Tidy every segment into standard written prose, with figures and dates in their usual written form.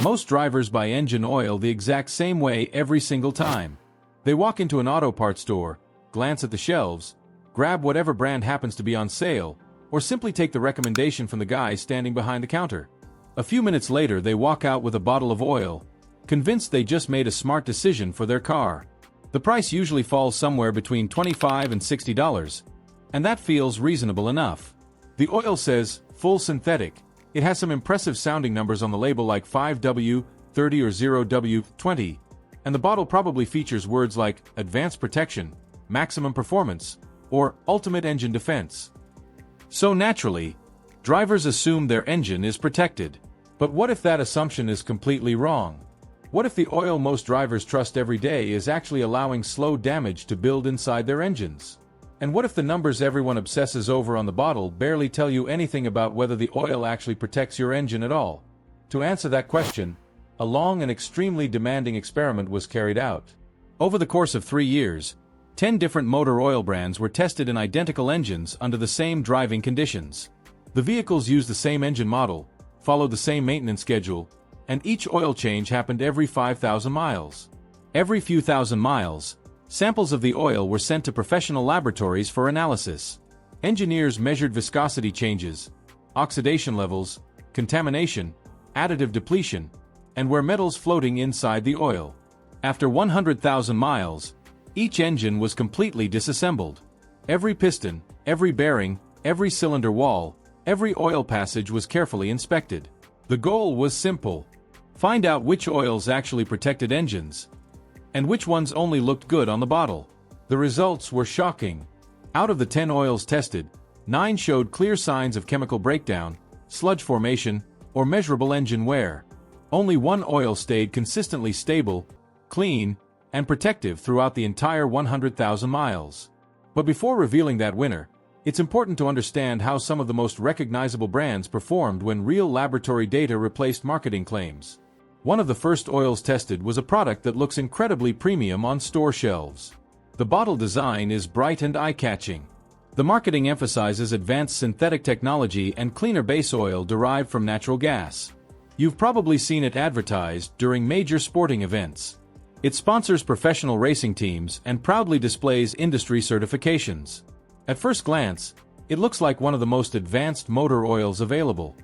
Most drivers buy engine oil the exact same way every single time. They walk into an auto parts store, glance at the shelves, grab whatever brand happens to be on sale, or simply take the recommendation from the guy standing behind the counter. A few minutes later they walk out with a bottle of oil, convinced they just made a smart decision for their car. The price usually falls somewhere between $25 and $60, and that feels reasonable enough. The oil says, full synthetic. It has some impressive sounding numbers on the label like 5W30 or 0W20, and the bottle probably features words like advanced protection, maximum performance, or ultimate engine defense. So naturally, drivers assume their engine is protected. But what if that assumption is completely wrong? What if the oil most drivers trust every day is actually allowing slow damage to build inside their engines? And what if the numbers everyone obsesses over on the bottle barely tell you anything about whether the oil actually protects your engine at all? To answer that question, a long and extremely demanding experiment was carried out. Over the course of 3 years, 10 different motor oil brands were tested in identical engines under the same driving conditions. The vehicles used the same engine model, followed the same maintenance schedule, and each oil change happened every 5,000 miles. Every few thousand miles, samples of the oil were sent to professional laboratories for analysis. Engineers measured viscosity changes, oxidation levels, contamination, additive depletion, and were metals floating inside the oil. After 100,000 miles, each engine was completely disassembled. Every piston, every bearing, every cylinder wall, every oil passage was carefully inspected. The goal was simple: find out which oils actually protected engines, and which ones only looked good on the bottle. The results were shocking. Out of the 10 oils tested, 9 showed clear signs of chemical breakdown, sludge formation, or measurable engine wear. Only one oil stayed consistently stable, clean, and protective throughout the entire 100,000 miles. But before revealing that winner, it's important to understand how some of the most recognizable brands performed when real laboratory data replaced marketing claims. One of the first oils tested was a product that looks incredibly premium on store shelves. The bottle design is bright and eye-catching. The marketing emphasizes advanced synthetic technology and cleaner base oil derived from natural gas. You've probably seen it advertised during major sporting events. It sponsors professional racing teams and proudly displays industry certifications. At first glance, it looks like one of the most advanced motor oils available.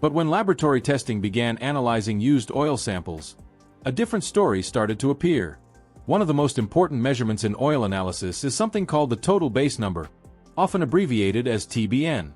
But when laboratory testing began analyzing used oil samples, a different story started to appear. One of the most important measurements in oil analysis is something called the total base number, often abbreviated as TBN.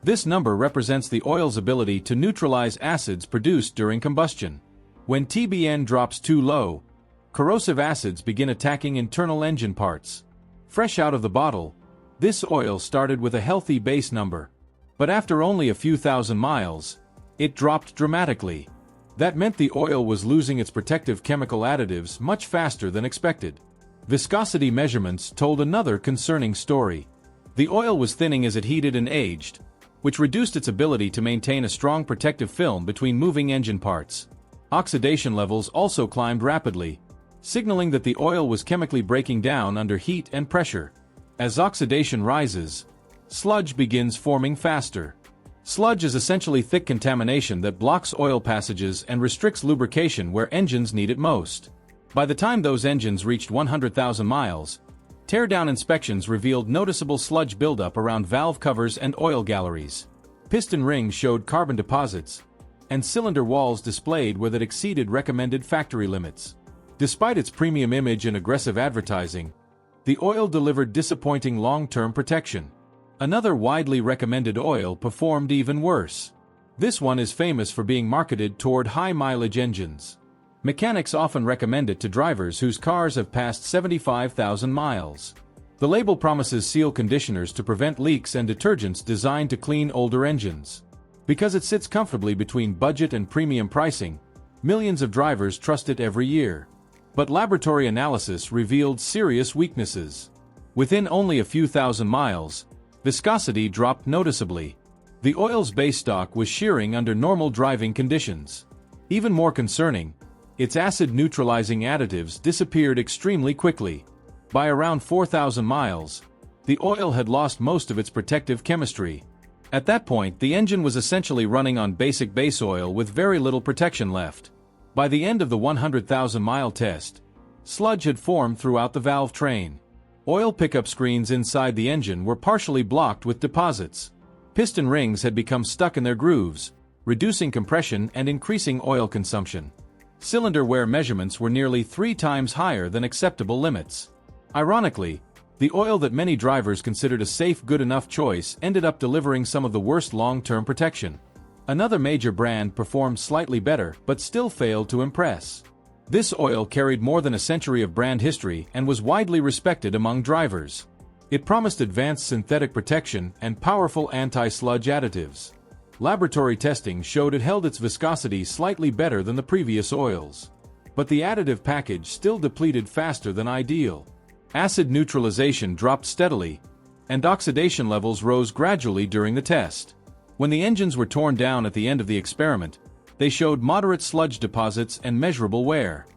This number represents the oil's ability to neutralize acids produced during combustion. When TBN drops too low, corrosive acids begin attacking internal engine parts. Fresh out of the bottle, this oil started with a healthy base number. But after only a few thousand miles, it dropped dramatically. That meant the oil was losing its protective chemical additives much faster than expected. Viscosity measurements told another concerning story. The oil was thinning as it heated and aged, which reduced its ability to maintain a strong protective film between moving engine parts. Oxidation levels also climbed rapidly, signaling that the oil was chemically breaking down under heat and pressure. As oxidation rises, sludge begins forming faster. Sludge is essentially thick contamination that blocks oil passages and restricts lubrication where engines need it most. By the time those engines reached 100,000 miles, tear-down inspections revealed noticeable sludge buildup around valve covers and oil galleries. Piston rings showed carbon deposits, and cylinder walls displayed where that exceeded recommended factory limits. Despite its premium image and aggressive advertising, the oil delivered disappointing long-term protection. Another widely recommended oil performed even worse. This one is famous for being marketed toward high-mileage engines. Mechanics often recommend it to drivers whose cars have passed 75,000 miles. The label promises seal conditioners to prevent leaks and detergents designed to clean older engines. Because it sits comfortably between budget and premium pricing, millions of drivers trust it every year. But laboratory analysis revealed serious weaknesses. Within only a few thousand miles, viscosity dropped noticeably. The oil's base stock was shearing under normal driving conditions. Even more concerning, its acid-neutralizing additives disappeared extremely quickly. By around 4,000 miles, the oil had lost most of its protective chemistry. At that point, the engine was essentially running on basic base oil with very little protection left. By the end of the 100,000-mile test, sludge had formed throughout the valve train. Oil pickup screens inside the engine were partially blocked with deposits. Piston rings had become stuck in their grooves, reducing compression and increasing oil consumption. Cylinder wear measurements were nearly 3 times higher than acceptable limits. Ironically, the oil that many drivers considered a safe good enough choice ended up delivering some of the worst long-term protection. Another major brand performed slightly better but still failed to impress. This oil carried more than a century of brand history and was widely respected among drivers. It promised advanced synthetic protection and powerful anti-sludge additives. Laboratory testing showed it held its viscosity slightly better than the previous oils. But the additive package still depleted faster than ideal. Acid neutralization dropped steadily, and oxidation levels rose gradually during the test. When the engines were torn down at the end of the experiment, they showed moderate sludge deposits and measurable wear.